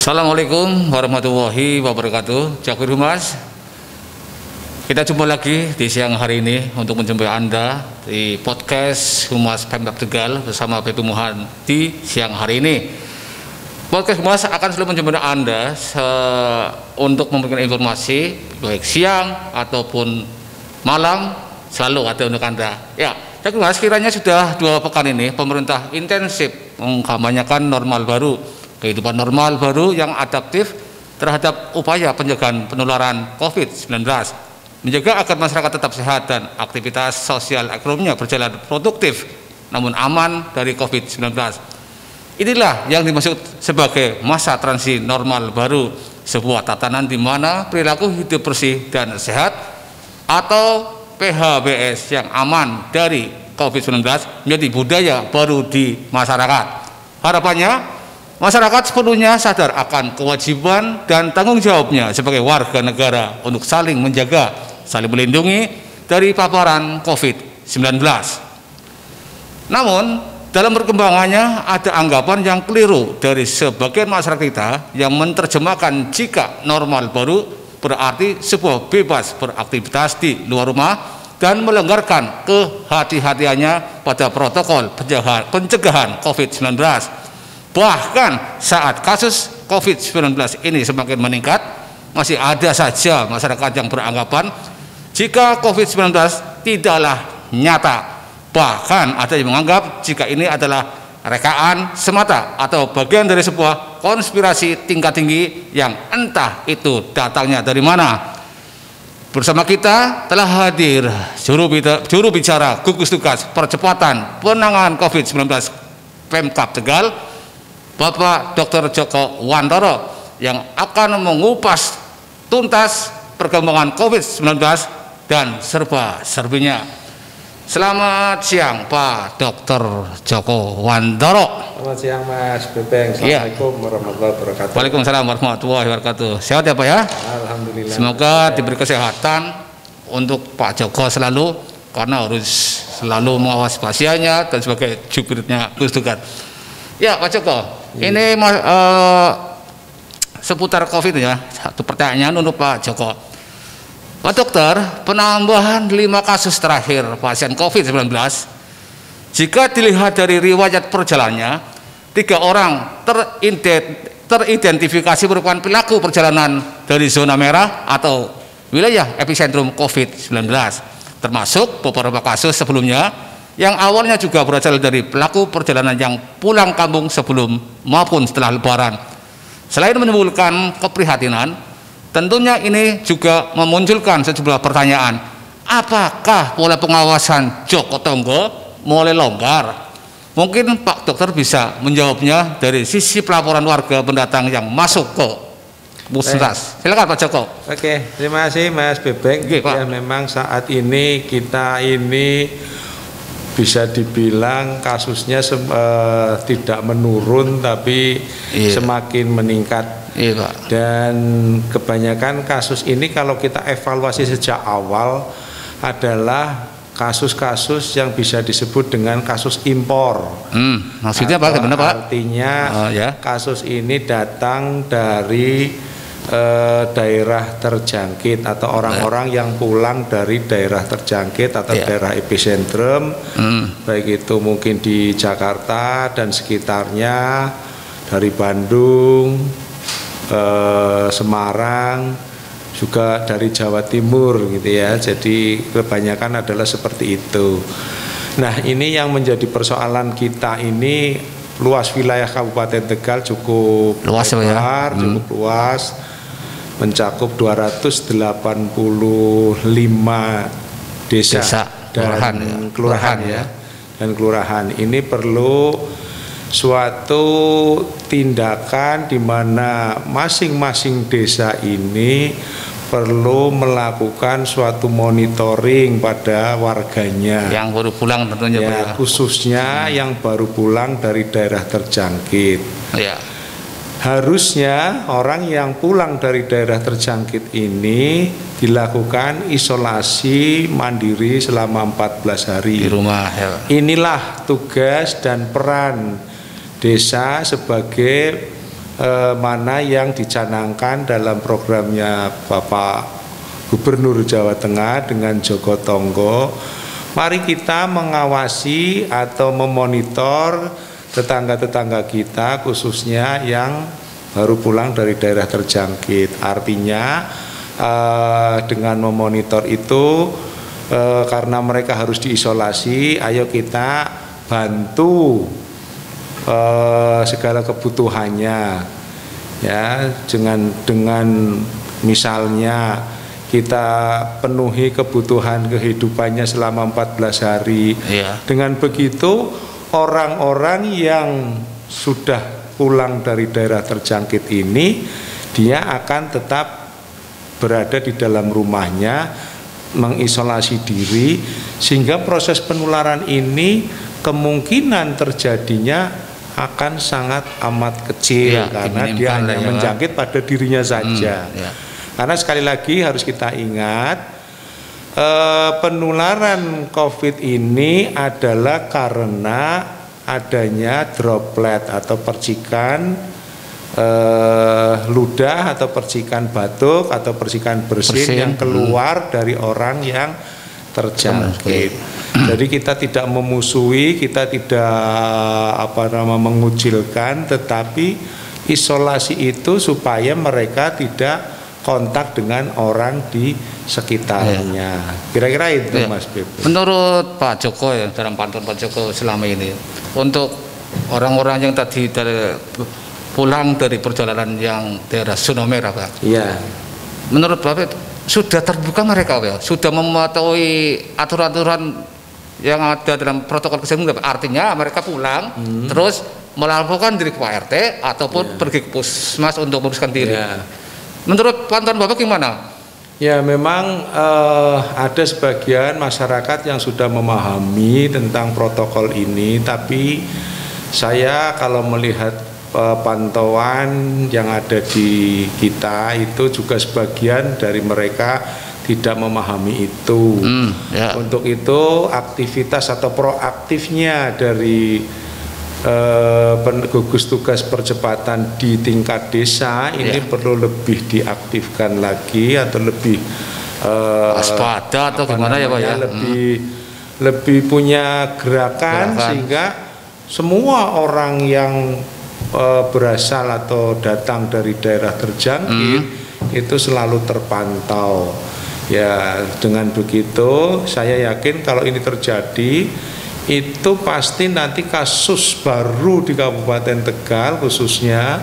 Assalamualaikum warahmatullahi wabarakatuh. Jagur Humas, kita jumpa lagi di siang hari ini untuk menjumpai Anda di podcast Humas Pemkab Tegal bersama Betu Muhan di siang hari ini. Podcast Humas akan selalu menjumpai Anda untuk memberikan informasi baik siang ataupun malam, selalu ada untuk Anda. Ya, Jagur Humas, kiranya sudah 2 pekan ini pemerintah intensif mengkampanyekan normal baru, kehidupan normal baru yang adaptif terhadap upaya pencegahan penularan COVID-19, menjaga agar masyarakat tetap sehat dan aktivitas sosial ekonominya berjalan produktif namun aman dari COVID-19. Inilah yang dimaksud sebagai masa transisi normal baru, sebuah tatanan di mana perilaku hidup bersih dan sehat atau PHBS yang aman dari COVID-19 menjadi budaya baru di masyarakat. Harapannya masyarakat sepenuhnya sadar akan kewajiban dan tanggung jawabnya sebagai warga negara untuk saling menjaga, saling melindungi dari paparan COVID-19. Namun, dalam perkembangannya ada anggapan yang keliru dari sebagian masyarakat kita yang menerjemahkan jika normal baru berarti sebuah bebas beraktivitas di luar rumah dan melonggarkan kehati-hatiannya pada protokol pencegahan COVID-19. Bahkan saat kasus COVID-19 ini semakin meningkat, masih ada saja masyarakat yang beranggapan jika COVID-19 tidaklah nyata. Bahkan ada yang menganggap jika ini adalah rekaan semata atau bagian dari sebuah konspirasi tingkat tinggi yang entah itu datangnya dari mana. Bersama kita telah hadir juru bicara gugus tugas percepatan penanganan COVID-19 Pemkab Tegal, Bapak Dr. Joko Wandoro, yang akan mengupas tuntas perkembangan COVID-19 dan serba-serbinya. Selamat siang Pak Dr. Joko Wandoro. Selamat siang Mas Bebeng. Assalamualaikum warahmatullahi wabarakatuh. Waalaikumsalam warahmatullahi wabarakatuh. Sehat ya Pak ya? Alhamdulillah. Semoga diberi kesehatan untuk Pak Joko selalu, karena harus selalu mengawasi pasiennya dan sebagai jubirnya gugus tugas. Ya Pak Joko, ini seputar COVID ya, satu pertanyaan untuk Pak Joko. Pak Dokter, penambahan 5 kasus terakhir pasien COVID-19, jika dilihat dari riwayat perjalanannya, 3 orang teridentifikasi merupakan pelaku perjalanan dari zona merah atau wilayah epicentrum COVID-19, termasuk beberapa kasus sebelumnya yang awalnya juga berasal dari pelaku perjalanan yang pulang kampung sebelum maupun setelah Lebaran. Selain menimbulkan keprihatinan, tentunya ini juga memunculkan sejumlah pertanyaan. Apakah pola pengawasan Joko Tonggo mulai longgar? Mungkin Pak Dokter bisa menjawabnya dari sisi pelaporan warga pendatang yang masuk ke Puskesmas. Silakan Pak Joko. Oke, terima kasih Mas Bebeng. Oke, Pak. Ya, memang saat ini kita ini bisa dibilang kasusnya tidak menurun tapi semakin meningkat. Iya, Pak. Dan kebanyakan kasus ini kalau kita evaluasi sejak awal adalah kasus-kasus yang bisa disebut dengan kasus impor. Maksudnya Pak, gimana Pak? Artinya kasus ini datang dari daerah terjangkit atau orang-orang yang pulang dari daerah terjangkit atau daerah epicentrum, baik itu mungkin di Jakarta dan sekitarnya, dari Bandung, Semarang, juga dari Jawa Timur gitu ya. Jadi kebanyakan adalah seperti itu. Nah, ini yang menjadi persoalan kita ini, luas wilayah Kabupaten Tegal cukup luas, lebar, cukup luas, mencakup 285 desa dan kelurahan ya. Dan kelurahan ini perlu suatu tindakan di mana masing-masing desa ini perlu melakukan suatu monitoring pada warganya yang baru pulang tentunya ya, khususnya yang baru pulang dari daerah terjangkit. Ya. Harusnya orang yang pulang dari daerah terjangkit ini dilakukan isolasi mandiri selama 14 hari di rumah ya. Inilah tugas dan peran desa sebagai mana yang dicanangkan dalam programnya Bapak Gubernur Jawa Tengah dengan Joko Tonggo. Mari kita mengawasi atau memonitor tetangga-tetangga kita khususnya yang baru pulang dari daerah terjangkit. Artinya dengan memonitor itu karena mereka harus diisolasi, ayo kita bantu segala kebutuhannya ya, dengan misalnya kita penuhi kebutuhan kehidupannya selama 14 hari. Dengan begitu orang-orang yang sudah pulang dari daerah terjangkit ini, dia akan tetap berada di dalam rumahnya, mengisolasi diri, sehingga proses penularan ini kemungkinan terjadinya akan sangat amat kecil karena dia hanya menjangkit pada dirinya saja. Karena sekali lagi harus kita ingat, penularan COVID ini adalah karena adanya droplet atau percikan ludah atau percikan batuk atau percikan bersin yang keluar dari orang yang terjangkit. Jadi kita tidak memusuhi, kita tidak mengucilkan, tetapi isolasi itu supaya mereka tidak kontak dengan orang di sekitarnya. Kira-kira itu Mas Bebe. Menurut Pak Joko ya, dalam pantauan Pak Joko selama ini, untuk orang-orang yang tadi pulang dari perjalanan yang daerah zona merah Pak. Iya. Menurut Bapak sudah terbuka mereka Pak? Sudah mematuhi aturan-aturan yang ada dalam protokol kesehatan? Artinya mereka pulang terus melaporkan diri ke Pak RT ataupun pergi ke puskesmas untuk menguruskan diri. Menurut pantauan Bapak gimana? Ya memang ada sebagian masyarakat yang sudah memahami tentang protokol ini, tapi saya kalau melihat pantauan yang ada di kita itu juga sebagian dari mereka tidak memahami itu. Untuk itu aktivitas atau proaktifnya dari gugus tugas percepatan di tingkat desa ini perlu lebih diaktifkan lagi atau lebih waspada atau gimana ya Pak ya? Lebih punya gerakan sehingga semua orang yang berasal atau datang dari daerah terjangkit itu selalu terpantau. Ya, dengan begitu saya yakin kalau ini terjadi itu pasti nanti kasus baru di Kabupaten Tegal khususnya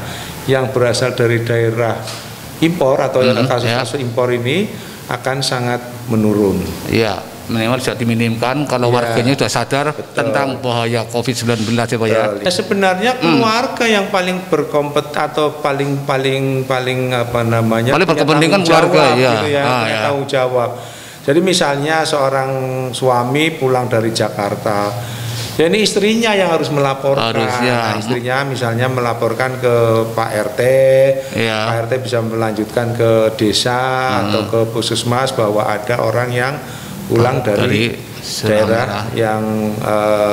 yang berasal dari daerah impor atau kasus-kasus impor ini akan sangat menurun. Iya, minimal sudah diminimkan kalau warganya sudah sadar tentang bahaya COVID-19 ya Pak ya. Sebenarnya keluarga yang paling atau paling berkepentingan keluarga gitu tanggung jawab. Jadi misalnya seorang suami pulang dari Jakarta, ya ini istrinya yang harus melaporkan. Istrinya misalnya melaporkan ke Pak RT, Pak RT bisa melanjutkan ke desa atau ke puskesmas bahwa ada orang yang pulang dari daerah yang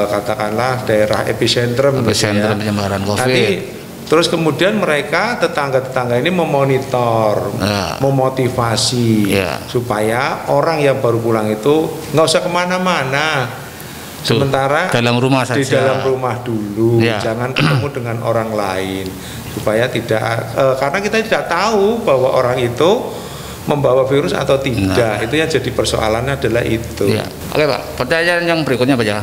katakanlah daerah epicentrum penyebaran COVID. Nanti terus kemudian mereka tetangga-tetangga ini memonitor, memotivasi supaya orang yang baru pulang itu nggak usah kemana-mana, sementara dalam rumah saja. Di dalam rumah dulu, jangan ketemu dengan orang lain supaya tidak karena kita tidak tahu bahwa orang itu membawa virus atau tidak. Itu yang jadi persoalannya adalah itu. Oke Pak, pertanyaan yang berikutnya Pak ya.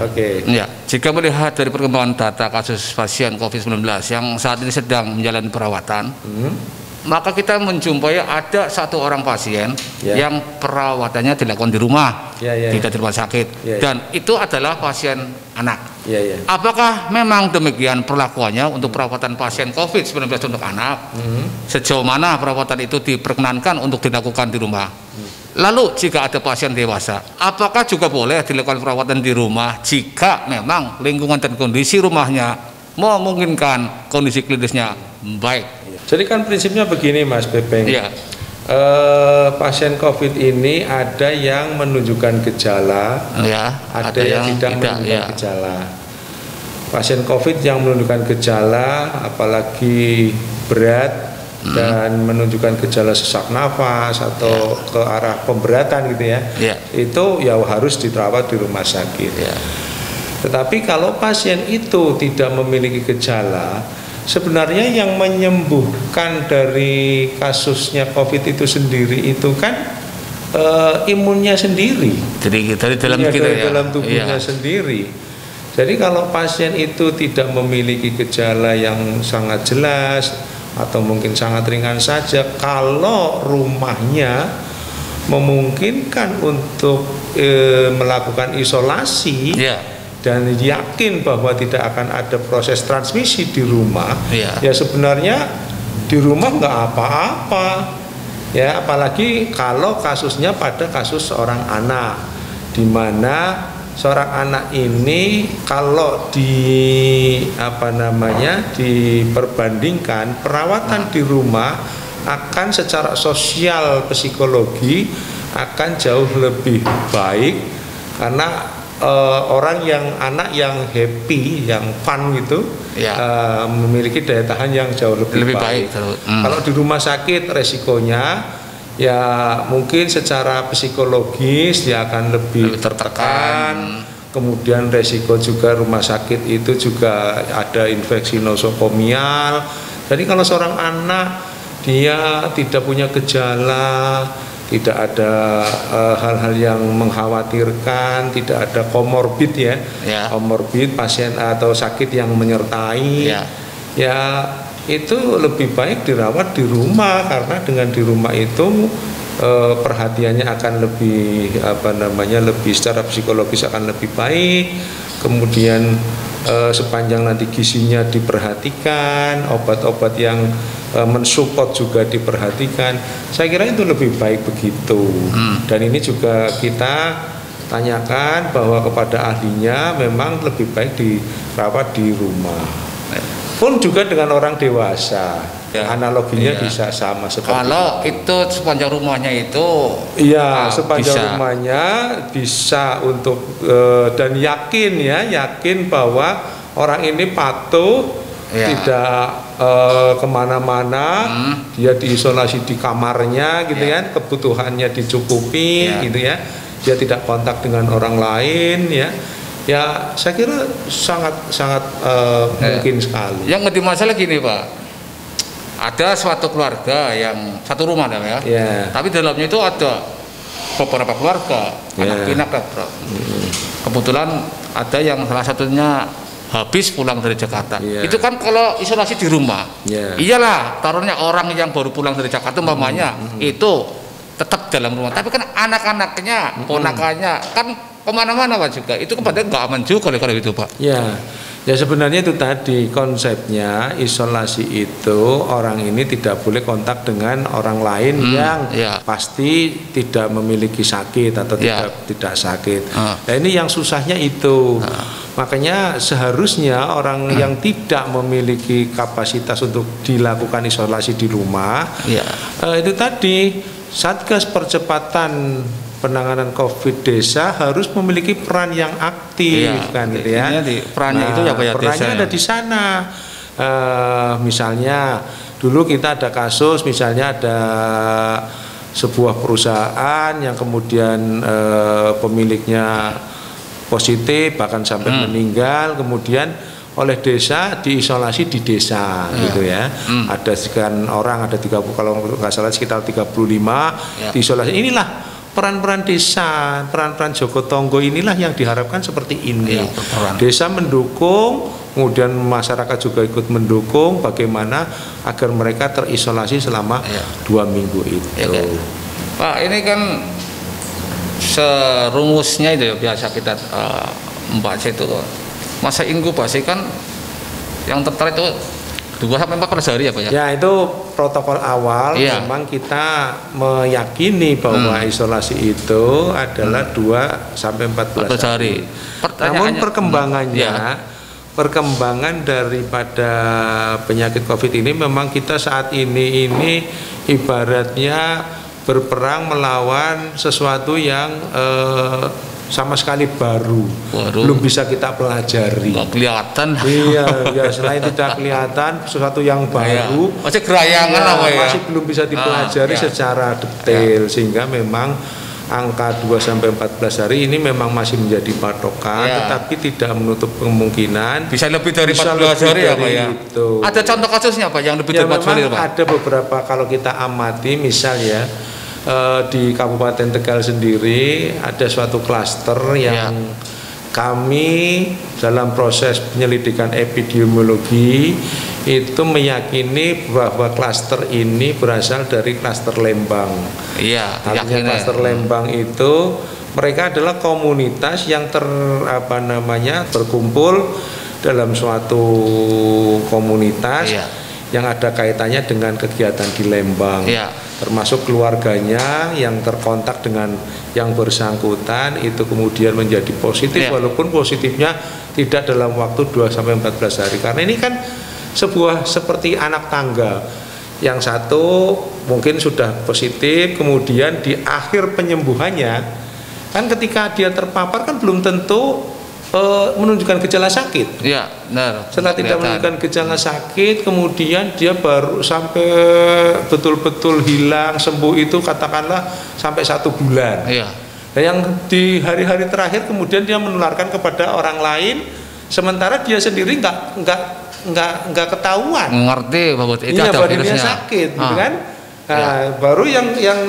Jika melihat dari perkembangan data kasus pasien COVID-19 yang saat ini sedang menjalani perawatan, maka kita menjumpai ada satu orang pasien yang perawatannya dilakukan di rumah, tidak di rumah sakit, dan itu adalah pasien anak. Apakah memang demikian perlakuannya untuk perawatan pasien COVID-19 untuk anak? Sejauh mana perawatan itu diperkenankan untuk dilakukan di rumah? Lalu jika ada pasien dewasa, apakah juga boleh dilakukan perawatan di rumah jika memang lingkungan dan kondisi rumahnya memungkinkan, kondisi klinisnya baik? Jadi kan prinsipnya begini Mas Bebeng. Pasien COVID ini ada yang menunjukkan gejala, ada yang tidak menunjukkan gejala. pasien COVID yang menunjukkan gejala apalagi berat dan menunjukkan gejala sesak nafas atau ke arah pemberatan gitu ya, itu ya harus dirawat di rumah sakit. Tetapi kalau pasien itu tidak memiliki gejala, sebenarnya yang menyembuhkan dari kasusnya COVID itu sendiri itu kan imunnya sendiri. Jadi dari dalam kita dari dalam tubuhnya sendiri. Jadi kalau pasien itu tidak memiliki gejala yang sangat jelas atau mungkin sangat ringan saja, kalau rumahnya memungkinkan untuk melakukan isolasi dan yakin bahwa tidak akan ada proses transmisi di rumah, ya sebenarnya di rumah nggak apa-apa, ya apalagi kalau kasusnya pada kasus seorang anak, di mana seorang anak ini kalau diperbandingkan perawatan di rumah akan secara sosial psikologi akan jauh lebih baik, karena anak yang happy, yang fun gitu, memiliki daya tahan yang jauh lebih baik. Kalau di rumah sakit resikonya ya mungkin secara psikologis dia akan lebih tertekan. Kemudian resiko juga rumah sakit itu juga ada infeksi nosokomial. Jadi kalau seorang anak dia tidak punya gejala, tidak ada hal-hal yang mengkhawatirkan, tidak ada komorbid komorbid pasien atau sakit yang menyertai, ya itu lebih baik dirawat di rumah, karena dengan di rumah itu perhatiannya akan lebih lebih secara psikologis akan lebih baik. Kemudian sepanjang nanti gizinya diperhatikan, obat-obat yang mensupport juga diperhatikan. Saya kira itu lebih baik begitu. Dan ini juga kita tanyakan bahwa kepada ahlinya memang lebih baik dirawat di rumah. Pun juga dengan orang dewasa, analoginya bisa sama seperti kalau itu sepanjang rumahnya itu sepanjang rumahnya bisa untuk dan yakin bahwa orang ini patuh, tidak kemana-mana, dia diisolasi di kamarnya gitu kan, kebutuhannya dicukupi gitu ya, dia tidak kontak dengan orang lain ya saya kira sangat mungkin sekali. Yang ngerti masalah gini Pak, ada suatu keluarga yang satu rumah tapi dalamnya itu ada beberapa keluarga, anak pinak kebetulan ada yang salah satunya habis pulang dari Jakarta. Itu kan kalau isolasi di rumah, iyalah taruhnya orang yang baru pulang dari Jakarta umpamanya itu tetap dalam rumah, tapi kan anak-anaknya, ponakannya kan kemana-mana Pak juga, itu kepada nggak aman juga kalau itu Pak. Ya sebenarnya itu tadi konsepnya, isolasi itu orang ini tidak boleh kontak dengan orang lain yang pasti tidak memiliki sakit atau tidak sakit. Nah ini yang susahnya itu. Makanya seharusnya orang yang tidak memiliki kapasitas untuk dilakukan isolasi di rumah, itu tadi Satgas Percepatan Penanganan COVID desa harus memiliki peran yang aktif gitu ya. Perannya itu perannya ada di sana. Misalnya dulu kita ada kasus, misalnya ada sebuah perusahaan yang kemudian pemiliknya positif bahkan sampai meninggal, kemudian oleh desa diisolasi di desa gitu ya. Ada sekian orang, ada 30 kalau nggak salah sekitar 35 diisolasi. Inilah peran-peran desa, peran-peran Jogotongo inilah yang diharapkan seperti ini. Desa mendukung, kemudian masyarakat juga ikut mendukung bagaimana agar mereka terisolasi selama 2 minggu itu. Pak, ini kan serumusnya itu biasa kita membaca itu masa inkubasi kan yang tertera itu 2-14 hari ya Pak ya? Ya itu protokol awal, memang kita meyakini bahwa isolasi itu adalah 2-14 hari. Namun perkembangan daripada penyakit COVID ini memang kita saat ini ibaratnya berperang melawan sesuatu yang sama sekali baru, belum bisa kita pelajari. Nggak kelihatan. Iya, ya selain tidak kelihatan sesuatu yang baru, masih gerayangan ya, apa ya? Masih belum bisa dipelajari secara detail, sehingga memang angka 2-14 hari ini memang masih menjadi patokan, tetapi tidak menutup kemungkinan bisa lebih dari 14 hari ya Pak ya? Itu. Ada contoh kasusnya Pak yang lebih dari 14 hari Pak? Ada beberapa, kalau kita amati misal ya, di Kabupaten Tegal sendiri ada suatu klaster yang kami dalam proses penyelidikan epidemiologi itu meyakini bahwa klaster ini berasal dari klaster Lembang. Iya, artinya klaster Lembang itu mereka adalah komunitas yang berkumpul dalam suatu komunitas yang ada kaitannya dengan kegiatan di Lembang. Termasuk keluarganya yang terkontak dengan yang bersangkutan itu kemudian menjadi positif, walaupun positifnya tidak dalam waktu 2-14 hari, karena ini kan sebuah seperti anak tangga. Yang satu mungkin sudah positif, kemudian di akhir penyembuhannya kan ketika dia terpapar kan belum tentu menunjukkan gejala sakit. Iya, benar. Setelah tidak menunjukkan gejala sakit, kemudian dia baru sampai betul-betul hilang sembuh itu katakanlah sampai 1 bulan. Iya. Nah, yang di hari-hari terakhir kemudian dia menularkan kepada orang lain, sementara dia sendiri nggak ketahuan. Ngerti bahwa itu ada bahwa virusnya. Dia sakit, gitu kan? Nah, baru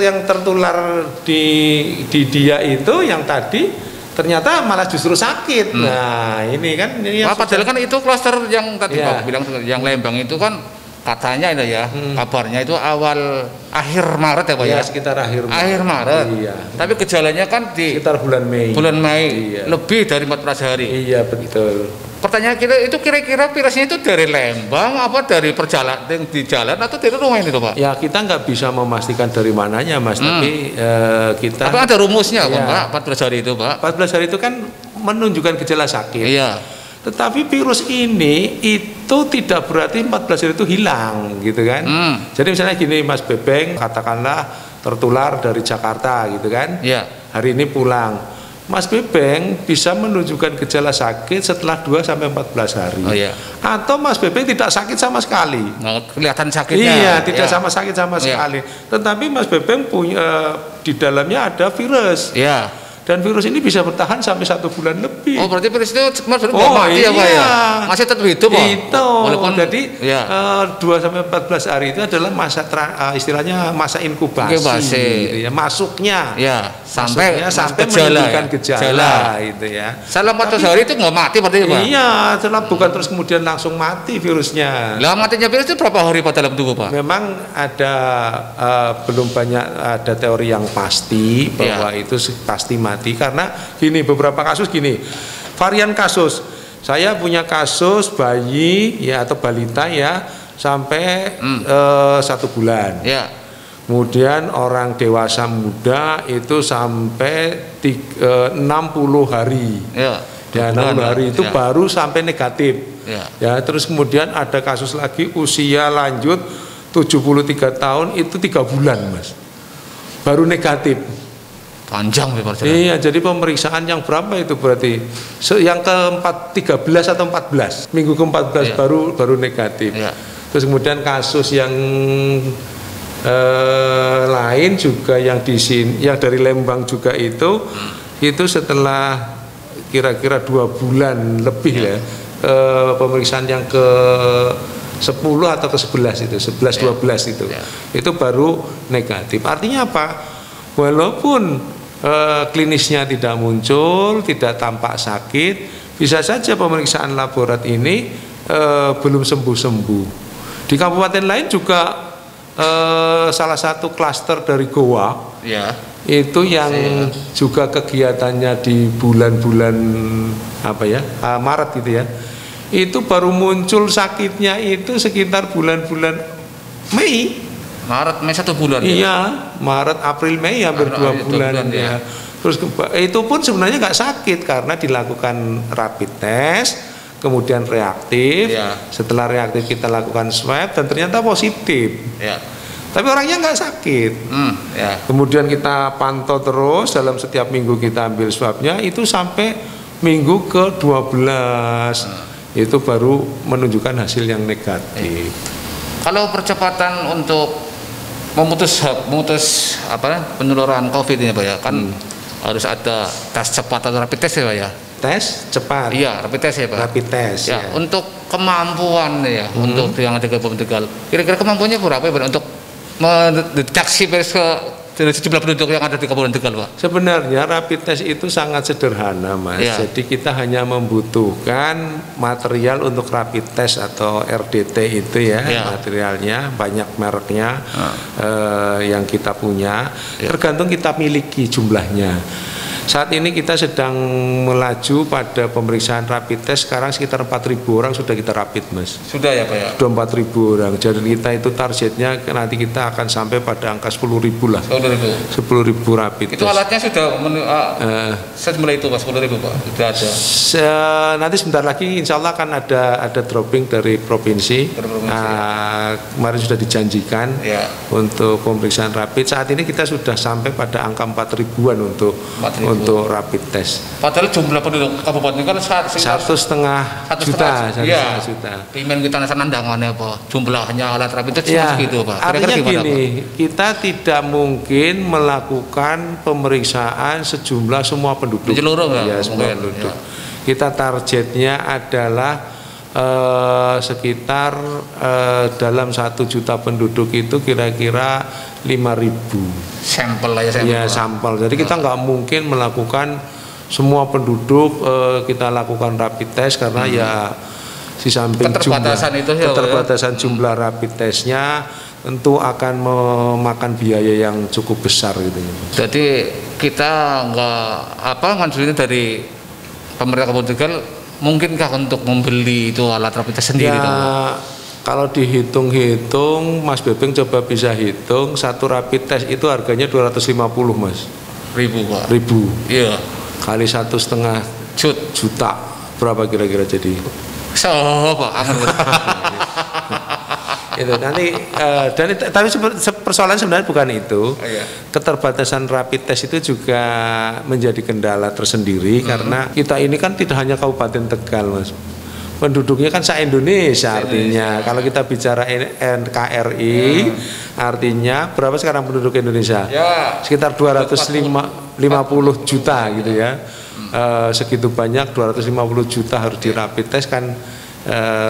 yang tertular di dia itu yang tadi ternyata malah justru sakit. Nah, ini kan padahal kan itu klaster yang tadi Pak bilang yang Lembang itu kan katanya itu kabarnya itu akhir Maret ya Pak ya? Sekitar akhir Maret. Iya. Tapi gejalanya kan di sekitar bulan Mei. Lebih dari 14 hari. Iya, betul. Pertanyaan kita itu kira-kira virusnya itu dari Lembang apa dari perjalanan di jalan atau dari rumah ini Pak? Ya, kita nggak bisa memastikan dari mananya Mas, tapi kita. Tapi ada rumusnya Pak, 14 hari itu Pak. 14 hari itu kan menunjukkan gejala sakit. Iya. Tetapi virus ini itu tidak berarti 14 hari itu hilang, gitu kan? Jadi misalnya gini Mas Bebeng, katakanlah tertular dari Jakarta, gitu kan? Iya. Hari ini pulang. Mas Bebeng bisa menunjukkan gejala sakit setelah 2-14 hari. Atau Mas Bebeng tidak sakit sama sekali. Kelihatan sakitnya. Iya, tidak sama sakit sama sekali. Tetapi Mas Bebeng punya di dalamnya ada virus. Iya. Dan virus ini bisa bertahan sampai 1 bulan lebih. Oh, berarti virus itu nggak mati ya Pak ya? Masih tetap hidup Pak? Itu. Walaupun jadi 2-14 hari itu adalah masa istilahnya masa inkubasi. Gitu ya. Masuknya. Sampai menunjukkan gejala itu ya. Selama 14 hari itu nggak mati berarti Pak? Iya, setelah bukan terus kemudian langsung mati virusnya. Lah matinya virus itu berapa hari Pak dalam tubuh Pak? Memang ada belum banyak ada teori yang pasti bahwa itu pasti mati, karena gini, beberapa kasus gini, varian kasus. Saya punya kasus bayi ya atau balita ya sampai 1 bulan. Kemudian orang dewasa muda itu sampai 60 hari. Ya, 60 hari itu baru sampai negatif. Ya, terus kemudian ada kasus lagi usia lanjut 73 tahun itu 3 bulan Mas, baru negatif. Panjang ya Pak. Iya, jadi pemeriksaan yang berapa itu berarti? Yang ke-13 atau 14, minggu ke-14 baru negatif. Terus kemudian kasus yang lain juga yang di sini, yang dari Lembang juga itu setelah kira-kira 2 bulan lebih pemeriksaan yang ke 10 atau ke 11 itu 11-12 itu baru negatif. Artinya apa? Walaupun klinisnya tidak muncul, tidak tampak sakit, bisa saja pemeriksaan laborat ini belum sembuh-sembuh. Di kabupaten lain juga salah satu klaster dari Goa itu yang juga kegiatannya di bulan-bulan Maret gitu ya, itu baru muncul sakitnya itu sekitar bulan-bulan Mei. Maret, Mei 1 bulan. Iya, Maret, April, Mei hampir 2 bulan ya. Terus itu pun sebenarnya nggak sakit karena dilakukan rapid test, kemudian reaktif. Setelah reaktif kita lakukan swab dan ternyata positif. tapi orangnya nggak sakit. Ya. Kemudian kita pantau terus dalam setiap minggu kita ambil swabnya itu sampai minggu ke-12 itu baru menunjukkan hasil yang negatif. Kalau percepatan untuk memutus penularan COVID ini Pak ya, kan harus ada tes cepat atau rapid test ya Pak ya. Tes cepat. Iya, rapid test ya Pak. Rapid test. Ya, untuk kemampuan ya, untuk yang ada Kabupaten Tegal. Kira-kira kemampuannya berapa ya Pak untuk mendeteksi virus dari sejumlah penduduk yang ada di Kabupaten Tegal Pak? Sebenarnya rapid test itu sangat sederhana Mas. Ya. Jadi kita hanya membutuhkan material untuk rapid test atau RDT itu ya, materialnya banyak mereknya yang kita punya. Tergantung kita miliki jumlahnya. Saat ini kita sedang melaju pada pemeriksaan rapid test, sekarang sekitar 4.000 orang sudah kita rapid Mas. Sudah ya Pak ya? Sudah 4.000 orang, jadi kita itu targetnya nanti kita akan sampai pada angka 10.000 lah. 10.000 rapid itu test. Alatnya sudah sejumlah itu Pak, 10.000 Pak, sudah ada. Nanti sebentar lagi insya Allah akan ada dropping dari provinsi. Kemarin sudah dijanjikan untuk pemeriksaan rapid. Saat ini kita sudah sampai pada angka 4.000-an untuk rapid test. Padahal jumlah penduduk kabupaten kan 1,5 juta. Pimen kita nandangannya Pak. Jumlahnya alat rapid test segitu Pak. Artinya gini, kita tidak mungkin melakukan pemeriksaan semua penduduk. Menyeluruh ya, semua penduduk. Kita targetnya adalah sekitar dalam 1 juta penduduk itu kira-kira 5.000 sampel aja sampel. Jadi kita nggak mungkin melakukan semua penduduk kita lakukan rapid test karena ya di samping keterbatasan jumlah rapid testnya tentu akan memakan biaya yang cukup besar gitu. Jadi kita nganjurin dari pemerintah Kabupaten Tegal, mungkinkah untuk membeli itu alat rapid test sendiri? Kalau dihitung-hitung, Mas Bebeng coba bisa hitung, satu rapid test itu harganya 250 Mas. Ribu Pak. Iya. Kali 1,5 juta, berapa kira-kira jadi? Pak. Itu nanti tapi persoalan sebenarnya bukan itu. Keterbatasan rapid test itu juga menjadi kendala tersendiri karena kita ini kan tidak hanya Kabupaten Tegal Mas. Penduduknya kan se-Indonesia artinya. Kalau kita bicara NKRI artinya berapa sekarang penduduk Indonesia? Sekitar 250 juta gitu ya. Segitu banyak 250 juta harus di rapid test kan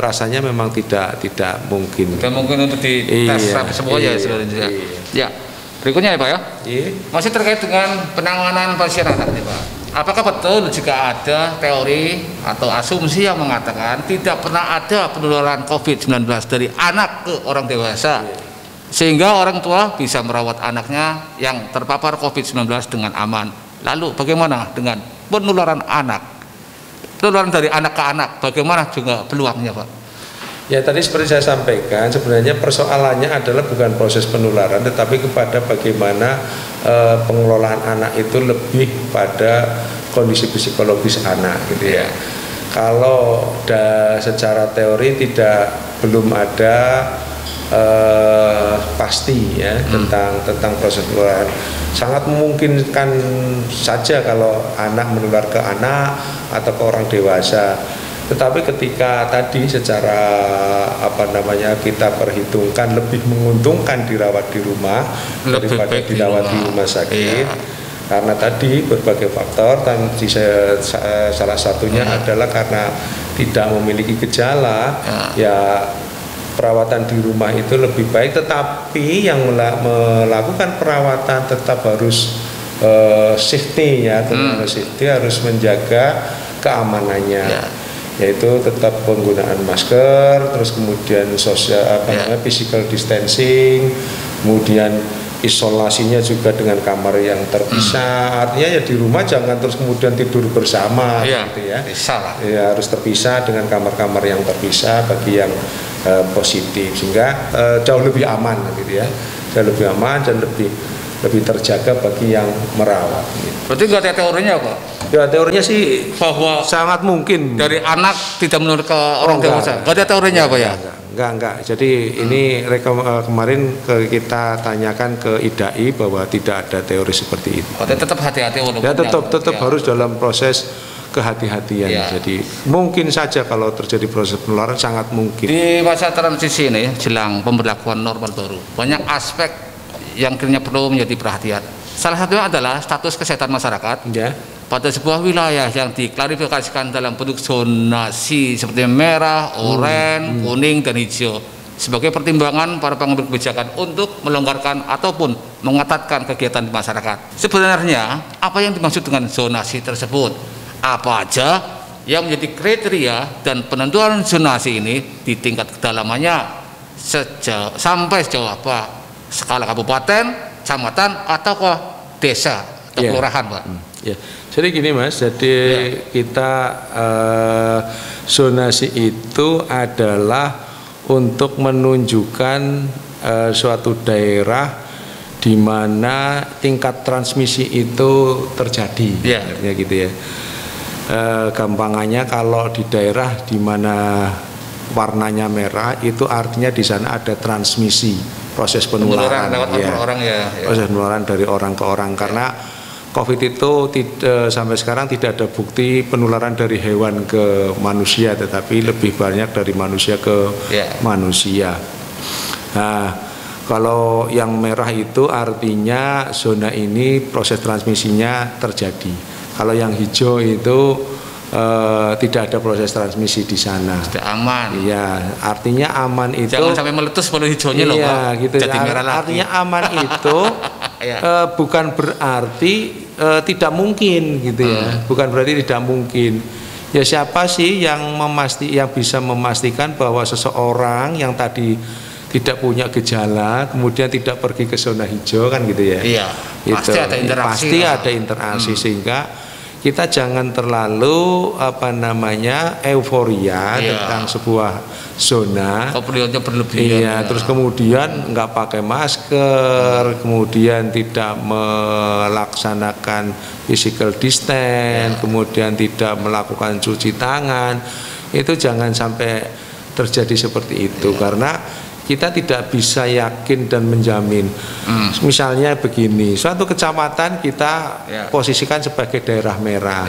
rasanya memang tidak mungkin. Tidak mungkin untuk dites semuanya sebenarnya. Ya. Berikutnya ya Pak ya. Masih terkait dengan penanganan pasien anak nih Pak. Apakah betul jika ada teori atau asumsi yang mengatakan tidak pernah ada penularan COVID-19 dari anak ke orang dewasa sehingga orang tua bisa merawat anaknya yang terpapar COVID-19 dengan aman? Lalu bagaimana dengan penularan anak? Penularan dari anak ke anak, bagaimana juga peluangnya Pak? Ya tadi seperti saya sampaikan, sebenarnya persoalannya adalah bukan proses penularan, tetapi kepada bagaimana pengelolaan anak itu lebih pada kondisi psikologis anak gitu ya. Kalau secara teori belum ada pasti ya tentang proses penularan. Sangat memungkinkan saja kalau anak menular ke anak atau ke orang dewasa. Tetapi ketika tadi secara kita perhitungkan lebih menguntungkan dirawat di rumah daripada dirawat di rumah sakit, karena tadi berbagai faktor dan salah satunya adalah karena tidak memiliki gejala, ya perawatan di rumah itu lebih baik. Tetapi yang melakukan perawatan tetap harus safety ya, harus menjaga keamanannya. Yaitu tetap penggunaan masker, terus kemudian physical distancing, kemudian isolasinya juga dengan kamar yang terpisah. Artinya ya di rumah jangan terus kemudian tidur bersama gitu ya. Ya harus terpisah dengan kamar-kamar yang terpisah bagi yang positif sehingga jauh lebih aman gitu ya. Jauh lebih aman dan lebih terjaga bagi yang merawat gitu. Berarti nggak ada teorinya Pak? Ya teorinya sih bahwa sangat mungkin dari anak tidak menular ke orang dewasa. Nggak ada teorinya Pak ya? enggak. Jadi ini kemarin kita tanyakan ke IDAI bahwa tidak ada teori seperti itu. Tetap hati-hati walaupun ya tetap harus dalam proses kehati-hatian. Jadi mungkin saja kalau terjadi proses penularan sangat mungkin. Di masa transisi ini jelang pemberlakuan normal baru, banyak aspek yang kiranya perlu menjadi perhatian. Salah satunya adalah status kesehatan masyarakat. Ya. Pada sebuah wilayah yang diklarifikasikan dalam bentuk zonasi seperti merah, oranye, kuning, dan hijau sebagai pertimbangan para pengambil kebijakan untuk melonggarkan ataupun mengetatkan kegiatan di masyarakat. Sebenarnya apa yang dimaksud dengan zonasi tersebut? Apa aja yang menjadi kriteria dan penentuan zonasi ini di tingkat kedalamannya sampai sejauh apa? Skala kabupaten, kecamatan, atau desa atau kelurahan, Pak? Ya. Jadi gini Mas, jadi kita zonasi itu adalah untuk menunjukkan suatu daerah di mana tingkat transmisi itu terjadi, artinya gitu ya. Gampangannya kalau di daerah di mana warnanya merah itu artinya di sana ada transmisi, proses penularan, proses penularan dari orang ke orang karena COVID itu sampai sekarang tidak ada bukti penularan dari hewan ke manusia, tetapi lebih banyak dari manusia ke manusia. Nah, kalau yang merah itu artinya zona ini proses transmisinya terjadi. Kalau yang hijau itu tidak ada proses transmisi di sana. Sudah aman. Iya, artinya aman itu. Jangan sampai meletus pada hijaunya loh, Pak. Gitu. Jadi merah lagi. Artinya aman itu bukan berarti tidak mungkin gitu ya. Bukan berarti tidak mungkin. Ya siapa sih yang bisa memastikan bahwa seseorang yang tadi tidak punya gejala kemudian tidak pergi ke zona hijau kan gitu ya. Iya. Pasti ada interaksi. Pasti ada interaksi sehingga kita jangan terlalu euforia tentang sebuah zona. Kemudiannya berlebihan. Iya, terus kemudian nggak pakai masker, kemudian tidak melaksanakan physical distance, kemudian tidak melakukan cuci tangan. Itu jangan sampai terjadi seperti itu karena kita tidak bisa yakin dan menjamin. Misalnya begini, suatu kecamatan kita posisikan sebagai daerah merah,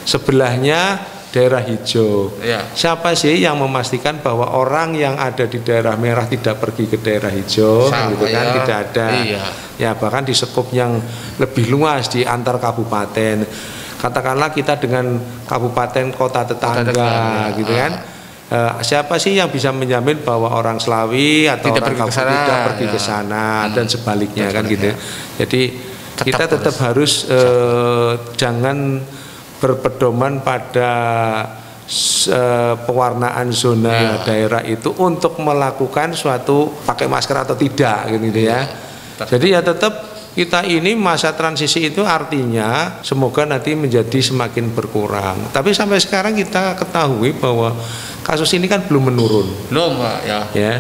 sebelahnya daerah hijau. Siapa sih yang memastikan bahwa orang yang ada di daerah merah tidak pergi ke daerah hijau? Gitu kan? Tidak ada. Ya bahkan di skop yang lebih luas di antar kabupaten. Katakanlah kita dengan kabupaten kota tetangga, gitu kan? Siapa sih yang bisa menjamin bahwa orang Slawi atau orang Kabupaten tidak pergi ke sana dan sebaliknya kan gitu. Jadi kita tetap harus jangan berpedoman pada pewarnaan zona daerah itu untuk melakukan suatu pakai masker atau tidak gitu ya. Jadi ya tetap kita ini masa transisi itu artinya semoga nanti menjadi semakin berkurang. Tapi sampai sekarang kita ketahui bahwa kasus ini kan belum menurun. Belum, Pak, ya.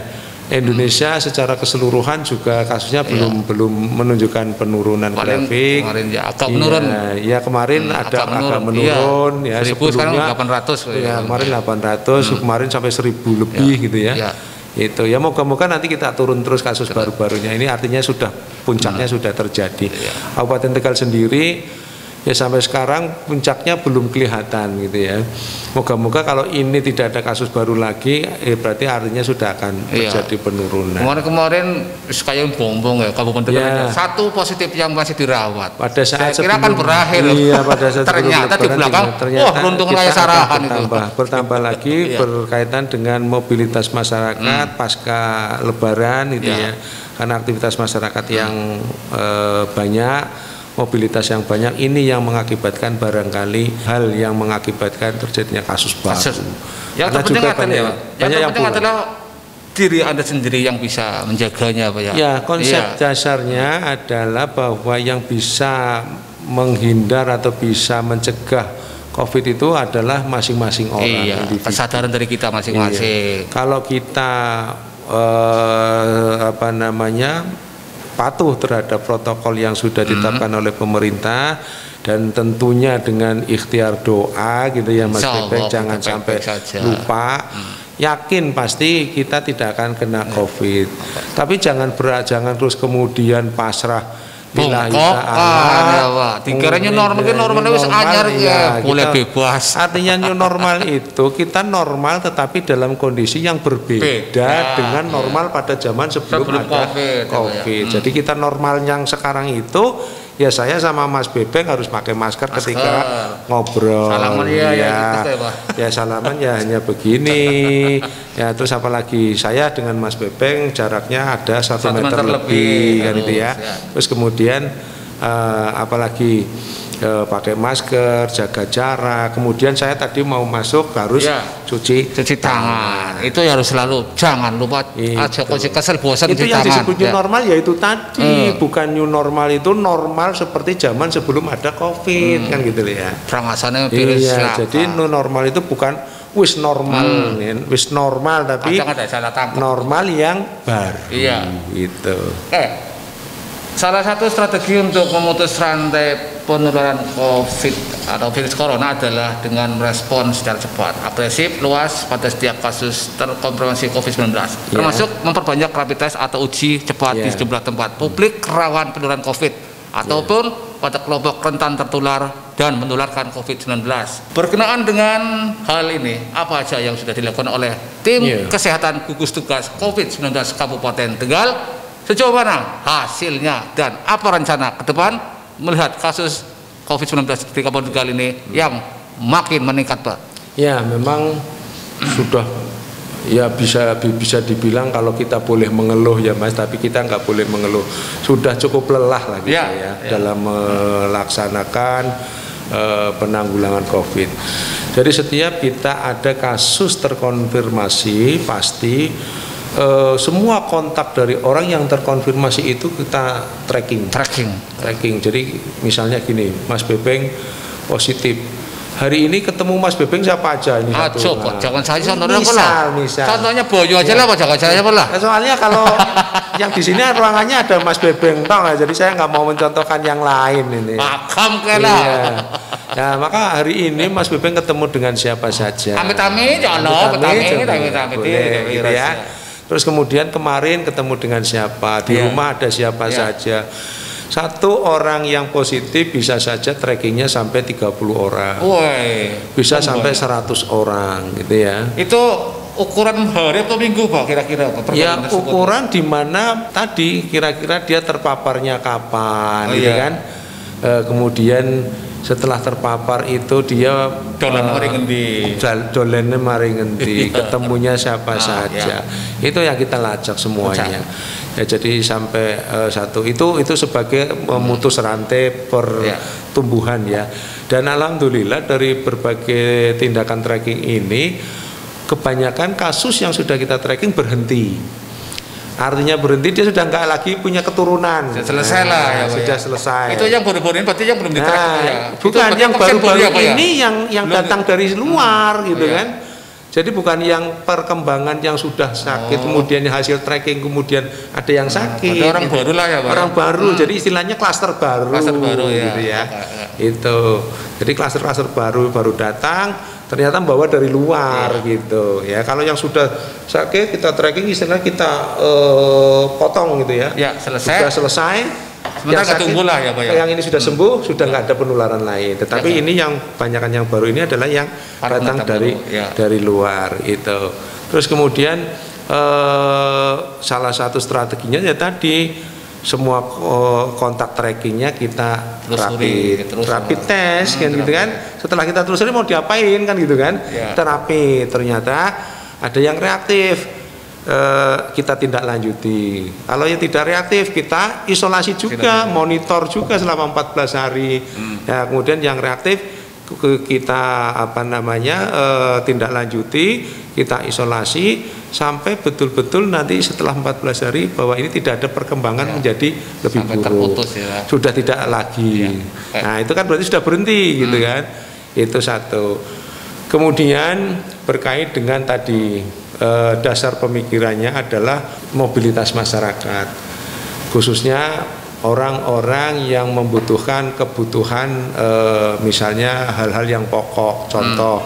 Indonesia secara keseluruhan juga kasusnya belum menunjukkan penurunan grafik. Kemarin agak menurun. Ya kemarin agak menurun ya 1000 sebelumnya 800 ya kemarin 800 kemarin sampai 1000 lebih gitu ya. Itu ya moga-moga nanti kita turun terus kasus baru-barunya ini artinya sudah puncaknya sudah terjadi. Kabupaten Tegal sendiri ya sampai sekarang puncaknya belum kelihatan gitu ya. Moga-moga kalau ini tidak ada kasus baru lagi berarti artinya sudah akan terjadi penurunan. Kemarin kayak bongbong ya Kabupaten Tegal satu positif yang masih dirawat. Pada saat kira akan berakhir. Iya, pada saat ternyata di belakang beluntung raya sarahan itu. Bertambah lagi berkaitan dengan mobilitas masyarakat pasca Lebaran itu ya. Karena aktivitas masyarakat yang banyak, mobilitas yang banyak ini yang mengakibatkan barangkali hal yang mengakibatkan terjadinya kasus baru. Yang terpenting adalah diri Anda sendiri yang bisa menjaganya, Pak ya. Ya, konsep dasarnya adalah bahwa yang bisa menghindar atau bisa mencegah COVID itu adalah masing-masing orang. Kesadaran dari kita masing-masing. Kalau kita patuh terhadap protokol yang sudah ditetapkan oleh pemerintah dan tentunya dengan ikhtiar doa gitu ya Mas Bebek, jangan sampai lupa yakin pasti kita tidak akan kena COVID. Tapi jangan terus kemudian pasrah. Bongkok ya Pak. Dikiranya normal wis anyar ya, boleh bebas. Artinya new normal itu kita normal tetapi dalam kondisi yang berbeda dengan normal pada zaman sebelum ada COVID. Jadi kita normal yang sekarang itu ya saya sama Mas Bebeng harus pakai masker ketika ngobrol. Salaman ya salaman ya hanya begini. Ya terus apalagi saya dengan Mas Bebeng jaraknya ada 1 meter lebih kan itu ya. Terus kemudian apalagi pakai masker, jaga jarak. Kemudian saya tadi mau masuk harus cuci tangan. Itu harus selalu, jangan lupa aja kesel bosan itu cuci yang tangan. disebut new normal ya itu tadi. Bukan new normal itu normal seperti zaman sebelum ada COVID kan gitu ya. Prangasane virus jadi new normal itu bukan wis normal, wis normal tapi ada salah tangkap. Normal yang baru. Gitu. Salah satu strategi untuk memutus rantai penularan COVID atau virus corona adalah dengan merespon secara cepat, agresif, luas pada setiap kasus terkonfirmasi COVID-19, termasuk memperbanyak rapid test atau uji cepat di sejumlah tempat publik rawan penularan COVID ataupun pada kelompok rentan tertular dan menularkan COVID-19. Berkenaan dengan hal ini, apa saja yang sudah dilakukan oleh tim kesehatan gugus tugas COVID-19 Kabupaten Tegal? Sejauh mana hasilnya dan apa rencana ke depan melihat kasus COVID-19 di Kabupaten Tegal ini yang makin meningkat, Pak? Ya, memang sudah ya bisa dibilang kalau kita boleh mengeluh ya Mas, tapi kita nggak boleh mengeluh. Sudah cukup lelah lah kita dalam melaksanakan penanggulangan COVID. Jadi setiap kita ada kasus terkonfirmasi pasti semua kontak dari orang yang terkonfirmasi itu kita tracking. Jadi misalnya gini, Mas Bebeng positif. Hari ini ketemu Mas Bebeng siapa aja ini satu. Jangan saya contohnya misal. Contohnya Boyo aja lah, jangan saya lah. Soalnya kalau yang di sini ruangannya ada Mas Bebeng, tau nggak? Jadi saya nggak mau mencontohkan yang lain ini. Makam kela. Ya, maka hari ini Mas Bebeng ketemu dengan siapa saja. Amit-amit, gitu ya. Terus kemudian kemarin ketemu dengan siapa, di rumah ada siapa saja. Satu orang yang positif bisa saja trackingnya sampai 30 orang. Bisa sampai 100 orang gitu ya. Itu ukuran hari atau minggu Pak kira-kira? Ya ukuran di mana tadi kira-kira dia terpaparnya kapan gitu kan. Kemudian setelah terpapar itu dia dolennya mari ngendi, ketemunya siapa saja. Itu yang kita lacak semuanya. Ya, jadi sampai itu sebagai memutus rantai pertumbuhan ya. Dan alhamdulillah dari berbagai tindakan tracking ini kebanyakan kasus yang sudah kita tracking berhenti. Artinya berhenti, dia sudah nggak lagi punya keturunan. Selesai lah ya, sudah selesai. Itu yang baru-baru ini berarti yang belum di-tracking ya. Bukan yang baru-baru ini yang datang dari luar gitu kan. Jadi bukan yang perkembangan yang sudah sakit kemudian hasil tracking kemudian ada yang sakit. Ada orang baru lah ya Pak. Orang baru, jadi istilahnya klaster baru. Klaster baru gitu ya. Itu. Jadi klaster baru datang ternyata membawa dari luar gitu ya. Kalau yang sudah sakit kita tracking istilahnya kita potong gitu ya. Ya, sudah selesai. Sementara tunggulah ya Pak ya. Yang ini sudah sembuh, sudah nggak ada penularan lain. Tetapi ini yang banyakan yang baru ini adalah yang datang dari luar itu. Terus kemudian salah satu strateginya ya tadi semua kontak trackingnya kita rapid test kan gitu kan. Setelah kita telusuri mau diapain kan gitu kan. Kita rapid, ternyata ada yang reaktif. Kita tindak lanjuti. Kalau yang tidak reaktif kita isolasi juga, monitor juga selama 14 hari. Ya, kemudian yang reaktif kita tindak lanjuti, kita isolasi sampai betul-betul nanti setelah 14 hari bahwa ini tidak ada perkembangan menjadi lebih buruk. Sudah tidak lagi. Nah, itu kan berarti sudah berhenti gitu kan. Itu satu. Kemudian berkait dengan tadi dasar pemikirannya adalah mobilitas masyarakat, khususnya orang-orang yang membutuhkan kebutuhan misalnya hal-hal yang pokok, contoh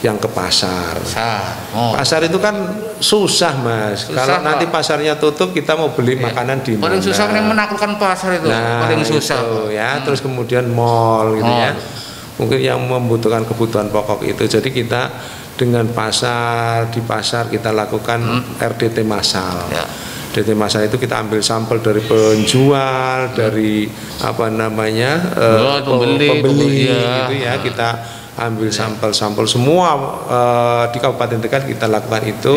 yang ke pasar. Oh. Pasar itu kan susah, Mas. Kalau nanti pasarnya tutup, kita mau beli makanan di mana? Paling susah yang menaklukkan pasar itu. Nah, paling susah itu, ya. Terus kemudian mall gitu ya. Mungkin yang membutuhkan kebutuhan pokok itu. Jadi kita dengan di pasar kita lakukan RDT massal. RDT massal itu kita ambil sampel dari penjual, dari pembeli gitu ya. Kita ambil sampel-sampel semua di Kabupaten Tegal kita lakukan itu,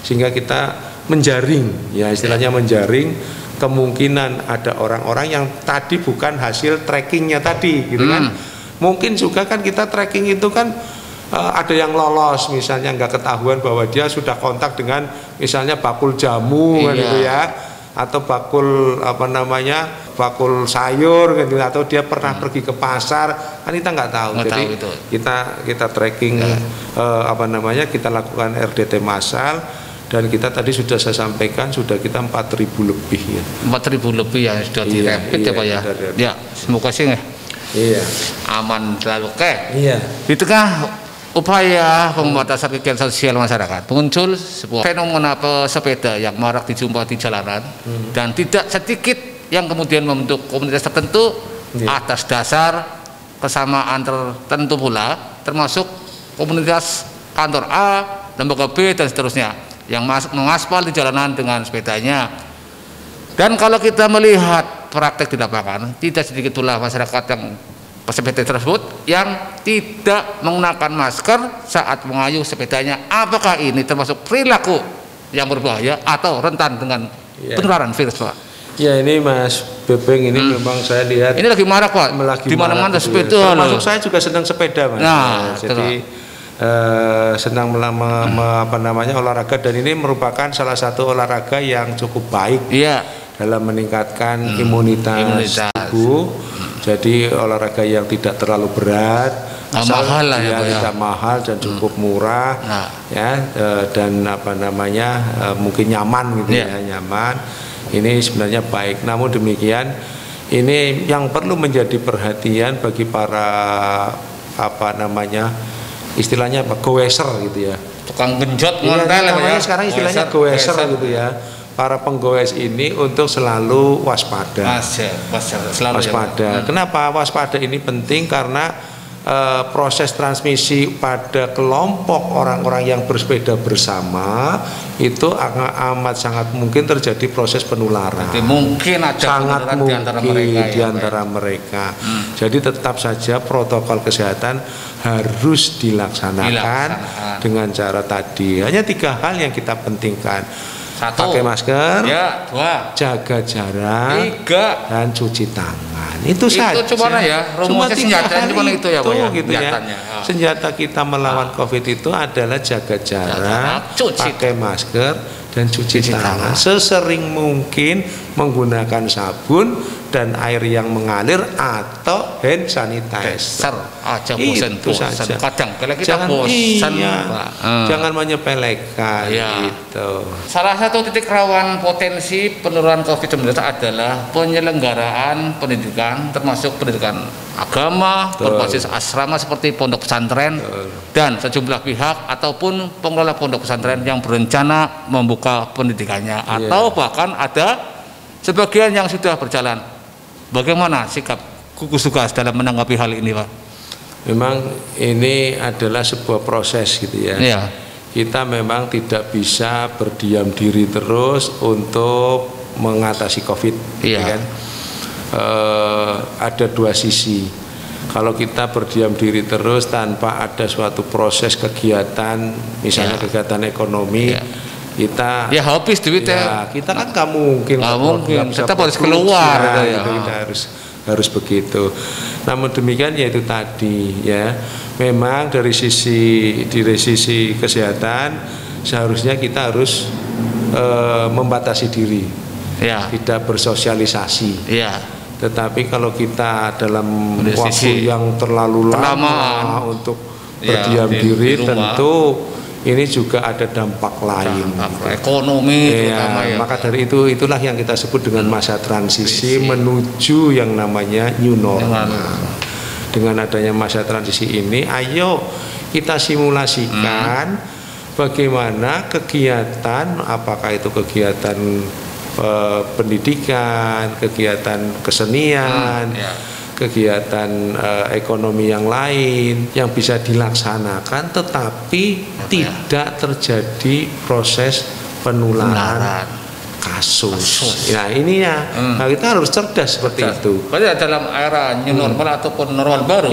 sehingga kita menjaring, ya istilahnya menjaring kemungkinan ada orang-orang yang tadi bukan hasil trackingnya tadi, gitu kan. Mungkin juga kan kita tracking itu kan ada yang lolos, misalnya nggak ketahuan bahwa dia sudah kontak dengan misalnya bakul jamu gitu ya, atau bakul bakul sayur gitu, atau dia pernah pergi ke pasar, kan kita nggak tahu. Jadi kita tracking kita lakukan RDT massal, dan kita tadi sudah saya sampaikan sudah kita 4.000 lebih ya. 4.000 lebih yang sudah direpit ya Pak ya. Ya, semoga sih aman lalu di tengah upaya pembatasan kegiatan sosial masyarakat, muncul sebuah fenomena pesepeda yang marak dijumpai di jalanan, dan tidak sedikit yang kemudian membentuk komunitas tertentu atas dasar kesamaan tertentu pula, termasuk komunitas kantor A, lembaga B, dan seterusnya, yang mengaspal di jalanan dengan sepedanya. Dan kalau kita melihat praktek di lapangan, tidak sedikit pula masyarakat yang pesepeda tersebut yang tidak menggunakan masker saat mengayuh sepedanya. Apakah ini termasuk perilaku yang berbahaya atau rentan dengan penularan virus, Pak? Ya, ini Mas Bebeng, ini memang saya lihat ini lagi marak, Pak. Di mana-mana sepeda. Termasuk saya juga sedang sepeda, Mas. Nah, jadi sedang olahraga, dan ini merupakan salah satu olahraga yang cukup baik dalam meningkatkan imunitas tubuh. Jadi olahraga yang tidak terlalu berat, mahal lah tidak mahal dan cukup murah, dan mungkin nyaman gitu ya, nyaman. Ini sebenarnya baik. Namun demikian, ini yang perlu menjadi perhatian bagi para istilahnya goeser gitu ya. Tukang genjot sekarang istilahnya goeser gitu ya. Para penggoes ini untuk selalu waspada. Waspada. Kenapa waspada ini penting? Karena proses transmisi pada kelompok orang-orang yang bersepeda bersama itu amat sangat mungkin terjadi proses penularan. Jadi mungkin ada sangat mungkin di antara mereka. Jadi tetap saja protokol kesehatan harus dilaksanakan dengan cara tadi. Hanya 3 hal yang kita pentingkan. 1, pakai masker, 2, jaga jarak, 3, dan cuci tangan. Itu saja. Cuma senjata itu ya, Pak, gitu ya. Senjata kita melawan COVID itu adalah jaga jarak, pakai masker, dan cuci tangan. Sesering mungkin menggunakan sabun dan air yang mengalir atau hand sanitizer. Aja bosan. Kadang kalau kita bosan, jangan menyepelekan gitu. Salah satu titik rawan potensi penularan COVID-19 adalah penyelenggaraan pendidikan, termasuk pendidikan agama berbasis asrama seperti pondok pesantren dan sejumlah pihak ataupun pengelola pondok pesantren yang berencana membuka pendidikannya, atau bahkan ada sebagian yang sudah berjalan. Bagaimana sikap gugus tugas dalam menanggapi hal ini, Pak? Memang ini adalah sebuah proses gitu ya. Kita memang tidak bisa berdiam diri terus untuk mengatasi COVID, kan? Ada 2 sisi. Kalau kita berdiam diri terus tanpa ada suatu proses kegiatan, misalnya kegiatan ekonomi, kita habis duitnya. Kita kan nggak mungkin tetap harus keluar kita harus begitu. Namun demikian yaitu tadi ya, memang dari sisi kesehatan seharusnya kita harus membatasi diri, tidak bersosialisasi. Tetapi kalau kita dalam waktu yang terlalu lama untuk berdiam diri, tentu ini juga ada dampak lain, ekonomi, maka dari itulah yang kita sebut dengan masa transisi menuju yang namanya new normal. Dengan adanya masa transisi ini, ayo kita simulasikan bagaimana kegiatan, apakah itu kegiatan pendidikan, kegiatan kesenian, kegiatan ekonomi yang lain yang bisa dilaksanakan tetapi tidak terjadi proses penularan kasus. Nah ini ya, nah, kita harus cerdas seperti itu. Berarti dalam era new normal ataupun normal baru,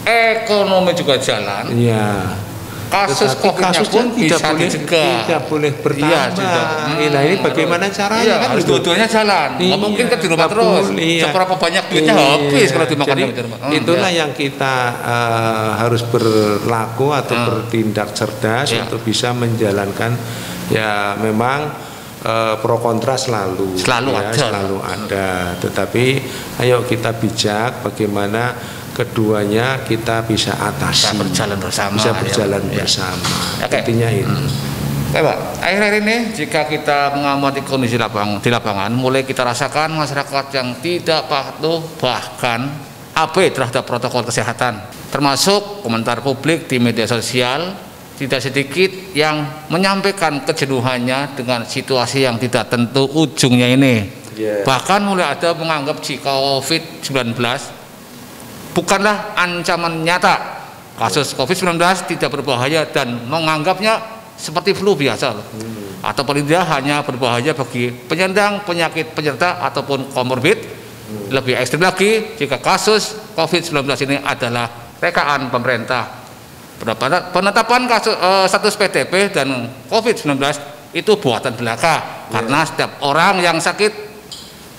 ekonomi juga jalan. Iya. Kasus COVID-nya pun bisa dicegah, tidak boleh bertambah. Nah ini bagaimana caranya? Kan harus dua-duanya jalan. Nggak mungkin kan di rumah terus. Seberapa banyak duitnya habis kalau dimakan di rumah. Itulah yang kita harus berlaku atau bertindak cerdas untuk bisa menjalankan. Ya memang pro kontra selalu ada. Tetapi ayo kita bijak bagaimana keduanya kita bisa atasi, bisa berjalan bersama. Intinya itu. Oke, Pak. Akhir-akhir ini jika kita mengamati kondisi di lapangan, mulai kita rasakan masyarakat yang tidak patuh bahkan abai terhadap protokol kesehatan, termasuk komentar publik di media sosial. Tidak sedikit yang menyampaikan kejenuhannya dengan situasi yang tidak tentu ujungnya ini. Bahkan mulai ada menganggap jika COVID-19 bukanlah ancaman nyata. Kasus COVID-19 tidak berbahaya dan menganggapnya seperti flu biasa. Atau paling tidak hanya berbahaya bagi penyandang penyakit penyerta ataupun komorbid. Lebih ekstrim lagi jika kasus COVID-19 ini adalah rekaan pemerintah. Penetapan kasus status PDP dan COVID-19 itu buatan belaka karena setiap orang yang sakit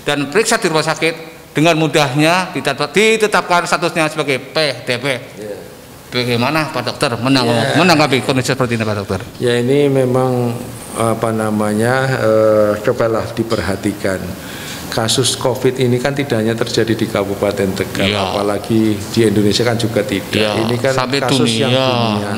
dan periksa di rumah sakit dengan mudahnya ditetapkan statusnya sebagai PDP. Bagaimana Pak Dokter menanggapi kondisi seperti ini Pak Dokter? Ya ini memang cobalah diperhatikan. Kasus COVID ini kan tidak hanya terjadi di Kabupaten Tegal, apalagi di Indonesia kan juga tidak. Ini kan kasus yang dunia.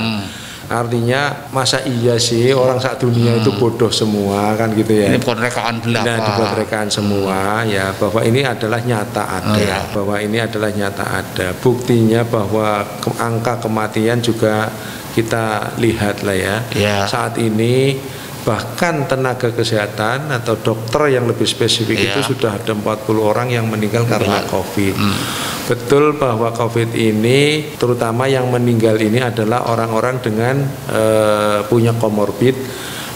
Artinya masa iya sih orang sak dunia itu bodoh semua kan gitu ya. Ini bukan rekaan belaka. Nah, dibuat rekaan semua ya, bahwa ini adalah nyata ada, bahwa ini adalah nyata ada. Buktinya bahwa angka kematian juga kita lihat lah ya. Saat ini bahkan tenaga kesehatan atau dokter yang lebih spesifik itu sudah ada 40 orang yang meninggal karena COVID. Betul bahwa COVID ini terutama yang meninggal ini adalah orang-orang dengan punya komorbid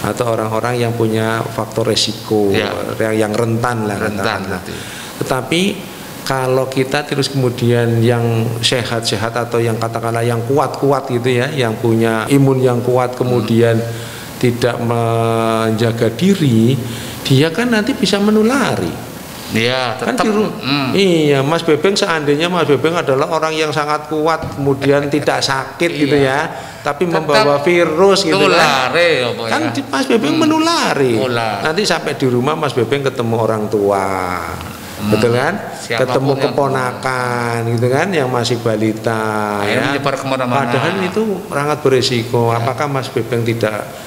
atau orang-orang yang punya faktor resiko yang rentan lah katakanlah. Tetapi kalau kita terus kemudian yang sehat-sehat atau yang katakanlah yang kuat-kuat gitu ya, yang punya imun yang kuat kemudian tidak menjaga diri, dia kan nanti bisa menulari. Iya, tetap. Kan iya, Mas Bebeng seandainya Mas Bebeng adalah orang yang sangat kuat, kemudian tidak sakit gitu ya, tapi tetap membawa virus gitu kan Mas Bebeng menulari. Nanti sampai di rumah Mas Bebeng ketemu orang tua, betul kan? Ketemu keponakan gitu kan, yang masih balita ya. Padahal itu sangat berisiko. Apakah Mas Bebeng tidak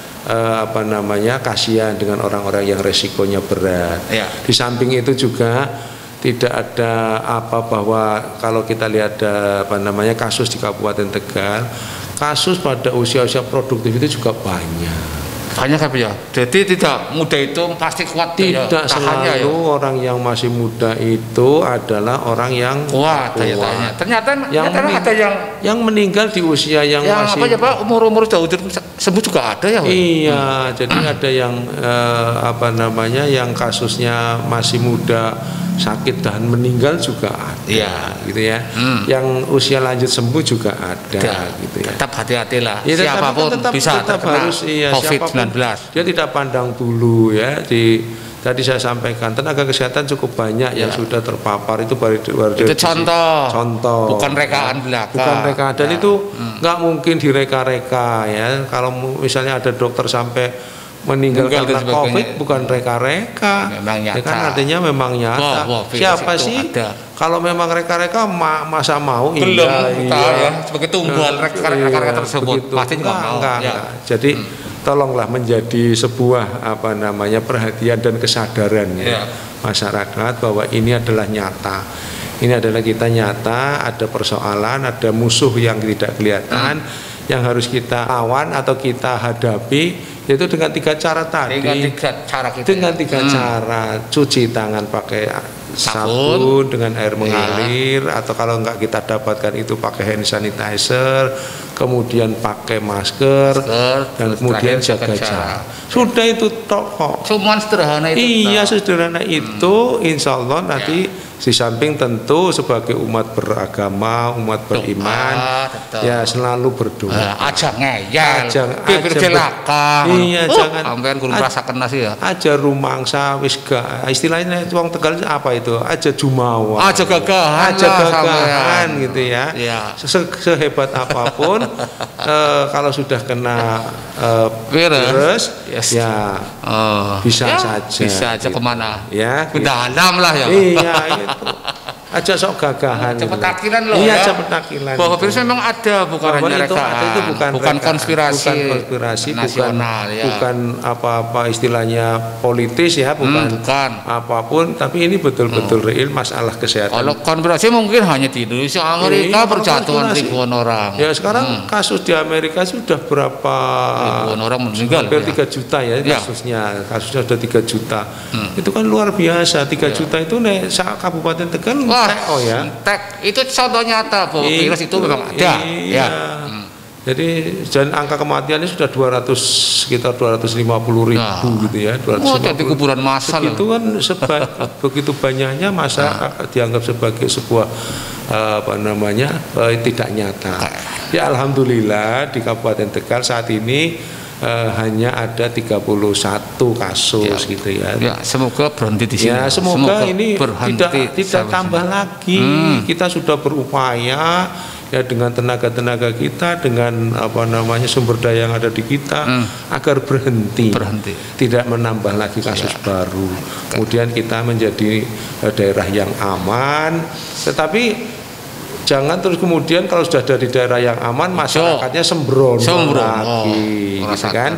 kasihan dengan orang-orang yang resikonya berat. Di samping itu juga tidak ada bahwa kalau kita lihat kasus di Kabupaten Tegal, kasus pada usia-usia produktif itu juga banyak ya. Jadi tidak muda itu pasti kuat. Tidak selalu orang yang masih muda itu adalah orang yang kuat. Ternyata ada yang meninggal di usia yang masih umur jauh sembuh juga ada ya. Iya, jadi ada yang yang kasusnya masih muda sakit dan meninggal juga ada, gitu ya. Yang usia lanjut sembuh juga ada, gitu ya. Tetap hati-hatilah. Siapapun bisa terkena COVID-19. Dia tidak pandang bulu ya. Tadi saya sampaikan tenaga kesehatan cukup banyak yang sudah terpapar itu baru itu contoh. Bukan rekaan belaka. Bukan rekaan dan itu nggak mungkin direka-reka ya. Kalau misalnya ada dokter sampai meninggal karena COVID bukan reka-reka. Ya kan artinya memang nyata. Siapa sih kalau memang reka-reka masa mau? Belum ya. Sebagai tumbal reka-reka tersebut pasti enggak. Jadi tolonglah menjadi sebuah perhatian dan kesadaran masyarakat bahwa ini adalah nyata. Ini adalah kita nyata, ada persoalan, ada musuh yang tidak kelihatan yang harus kita lawan atau kita hadapi, yaitu dengan 3 cara tadi. Dengan tiga cara, cuci tangan pakai sabun dengan air mengalir, atau kalau enggak kita dapatkan itu pakai hand sanitizer, kemudian pakai masker, dan kemudian jaga jarak. Sudah itu kok. Cuman sederhana itu. Iya, sederhana itu, insya Allah nanti di samping tentu sebagai umat beragama, umat beriman, ya selalu berdoa. Aja ngeyel, bibir celaka. Iya, jangan. Sampean kudu rasakan nasi ya. Aja rumangsa wis gak, istilahnya wong Tegal apa itu? Aja jumawa. Aja gagahan gitu ya. Sehebat apapun kalau sudah kena virus ya bisa saja. Bisa aja gitu. kemana? Ya. Ke dalam lah ya. Iya, itu. Aja sok gagahan. Cepet takilan loh. Iya, cepet takilan. Bahwa virus memang ada, bukan hanya rekaan. Itu bukan konspirasi nasional, ya. Bukan apa-apa istilahnya politis ya, bukan apapun, tapi ini betul-betul real masalah kesehatan. Kalau konspirasi mungkin hanya di Indonesia, Amerika berjatuhan ribuan orang. Ya sekarang kasus di Amerika sudah berapa ribuan orang meninggal. Hampir 3 juta ya kasusnya sudah 3 juta. Itu kan luar biasa. 3 juta itu nek Kabupaten Tegal. Itu contoh nyata bahwa virus itu memang ada. Iya. Jadi dan angka kematiannya sudah sekitar 250.000 gitu ya. 250. Jadi kuburan massal. Itu kan begitu banyaknya masa dianggap sebagai sebuah tidak nyata. Ya alhamdulillah di Kabupaten Tegal saat ini hanya ada 31 kasus gitu ya. Ya, semoga berhenti di sini. Ya, semoga ini tidak tambah lagi. Kita sudah berupaya ya dengan tenaga-tenaga kita, dengan sumber daya yang ada di kita agar berhenti. Tidak menambah lagi kasus baru. Kemudian kita menjadi daerah yang aman, tetapi jangan terus kemudian kalau sudah dari daerah yang aman masyarakatnya sembrono lagi, gitu kan?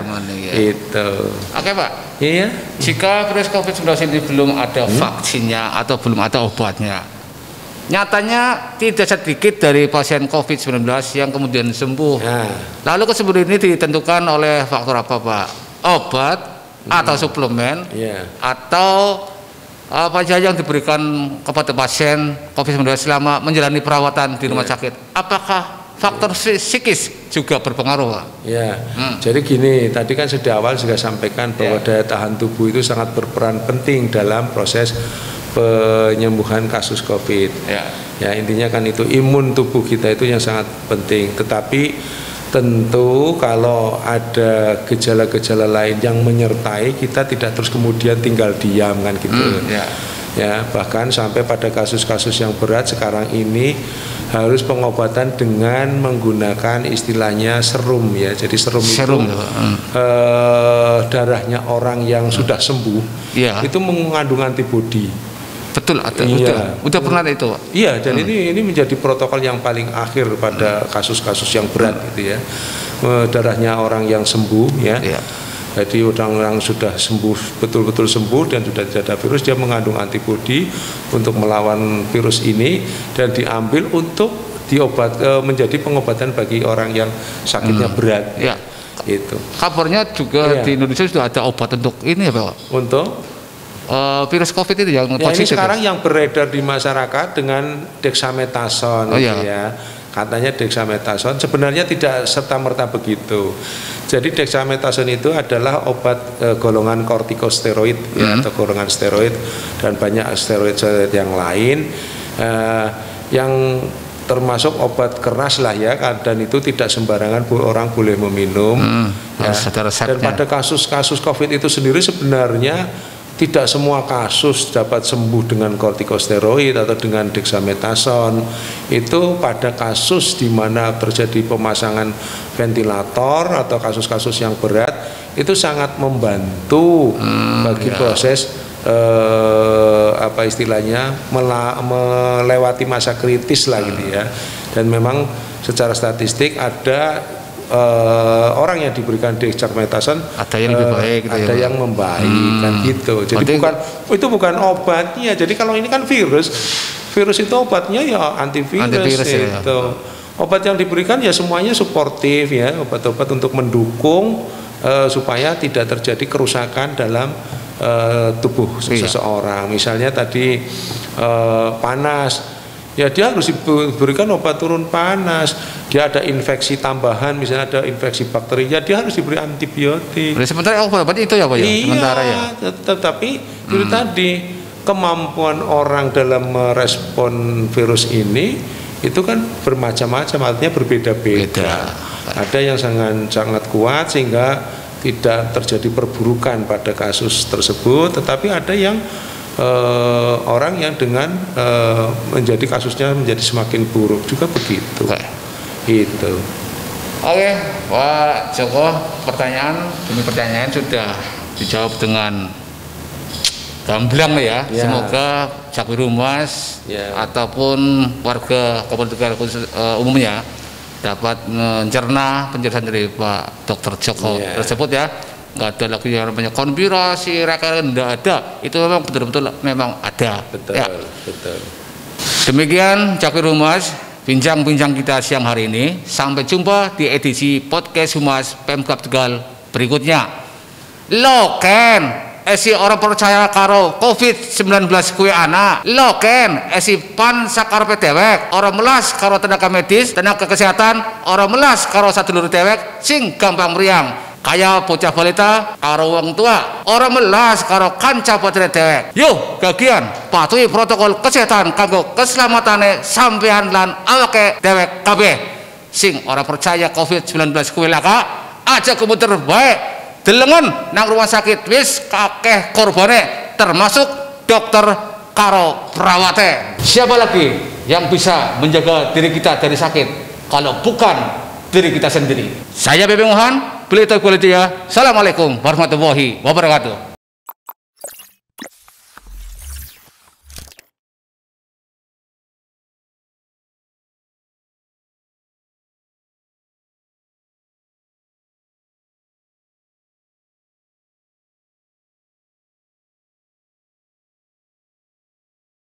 Itu. Oke Pak. Iya. Jika virus COVID-19 ini belum ada vaksinnya atau belum ada obatnya, nyatanya tidak sedikit dari pasien COVID-19 yang kemudian sembuh. Lalu kesembuhan ini ditentukan oleh faktor apa Pak? Obat atau suplemen atau apa saja yang diberikan kepada pasien COVID-19 selama menjalani perawatan di rumah sakit? Apakah faktor psikis juga berpengaruh, Pak? Ya, jadi gini, tadi kan sudah awal juga sampaikan bahwa daya tahan tubuh itu sangat berperan penting dalam proses penyembuhan kasus COVID. Ya, intinya kan itu imun tubuh kita itu yang sangat penting. Tetapi tentu kalau ada gejala-gejala lain yang menyertai, kita tidak terus kemudian tinggal diam kan gitu. Ya, bahkan sampai pada kasus-kasus yang berat sekarang ini harus pengobatan dengan menggunakan istilahnya serum ya. Jadi serum itu darahnya orang yang sudah sembuh itu mengandung antibodi. Betul, udah pernah itu. Iya, dan ini menjadi protokol yang paling akhir pada kasus-kasus yang berat gitu ya. Darahnya orang yang sembuh ya. Jadi orang-orang sudah sembuh, betul-betul sembuh dan sudah tidak ada virus, dia mengandung antibodi untuk melawan virus ini dan diambil untuk menjadi pengobatan bagi orang yang sakitnya berat. Itu. Kabarnya juga di Indonesia sudah ada obat untuk ini ya Pak? Untuk virus COVID itu yang ini sekarang yang beredar di masyarakat dengan dexamethasone ya. Katanya dexamethasone sebenarnya tidak serta-merta begitu. Jadi dexamethasone itu adalah obat golongan kortikosteroid ya, atau golongan steroid dan banyak steroid yang lain yang termasuk obat keras lah ya, dan itu tidak sembarangan orang boleh meminum. Dan pada kasus-kasus COVID itu sendiri sebenarnya tidak semua kasus dapat sembuh dengan kortikosteroid atau dengan dexamethasone. Itu pada kasus di mana terjadi pemasangan ventilator atau kasus-kasus yang berat itu sangat membantu bagi proses apa istilahnya melewati masa kritis lah gitu ya. Dan memang secara statistik ada orang yang diberikan dexamethasone ada yang lebih baik gitu, ada yang membaik kan gitu. Jadi itu bukan obatnya. Jadi kalau ini kan virus itu obatnya ya antivirus itu. Obat yang diberikan ya semuanya suportif ya, obat-obat untuk mendukung supaya tidak terjadi kerusakan dalam tubuh seseorang. Misalnya tadi panas, ya dia harus diberikan obat turun panas. Dia ada infeksi tambahan, misalnya ada infeksi bakteri, ya dia harus diberi antibiotik. Sementara obat itu ya Pak ya? Iya, sementara ya. Tetapi itu tadi kemampuan orang dalam merespon virus ini itu kan bermacam-macam, artinya berbeda-beda. Ada yang sangat kuat sehingga tidak terjadi perburukan pada kasus tersebut, tetapi ada yang orang yang dengan menjadi kasusnya menjadi semakin buruk juga begitu. Itu. Oke, Pak Joko, pertanyaan demi pertanyaan sudah dijawab dengan gamblang ya. Semoga Jakir Humas ataupun warga Kabupaten Tegal umumnya dapat mencerna penjelasan dari Pak Dr. Joko tersebut ya. Nggak ada lagi yang namanya konspirasi, reka, nggak ada. Itu memang betul-betul memang ada. Betul, ya. betul. Demikian Jakir Humas bincang-bincang kita siang hari ini. Sampai jumpa di edisi podcast Humas Pemkab Tegal berikutnya. Loken esi orang percaya karo COVID-19 kuwi anak. Loken esi pan sakar dewek. Orang melas karo tenaga medis, tenaga kesehatan. Orang melas karo sadulur dewek sing gampang meriang. Kaya bocah balita karo wong tua, orang melas karo kanca putri dewek. Yuk gagian patuhi protokol kesehatan kanggo keselamatane sampean lan awake dewek kabeh. Sing ora percaya COVID-19 kuwi laka aja komuter bae delengen nang rumah sakit wis kakeh korbane termasuk dokter karo perawate. Siapa lagi yang bisa menjaga diri kita dari sakit kalau bukan diri kita sendiri? Saya Bebe Mohan, Pelita Kualitia. Assalamualaikum warahmatullahi wabarakatuh.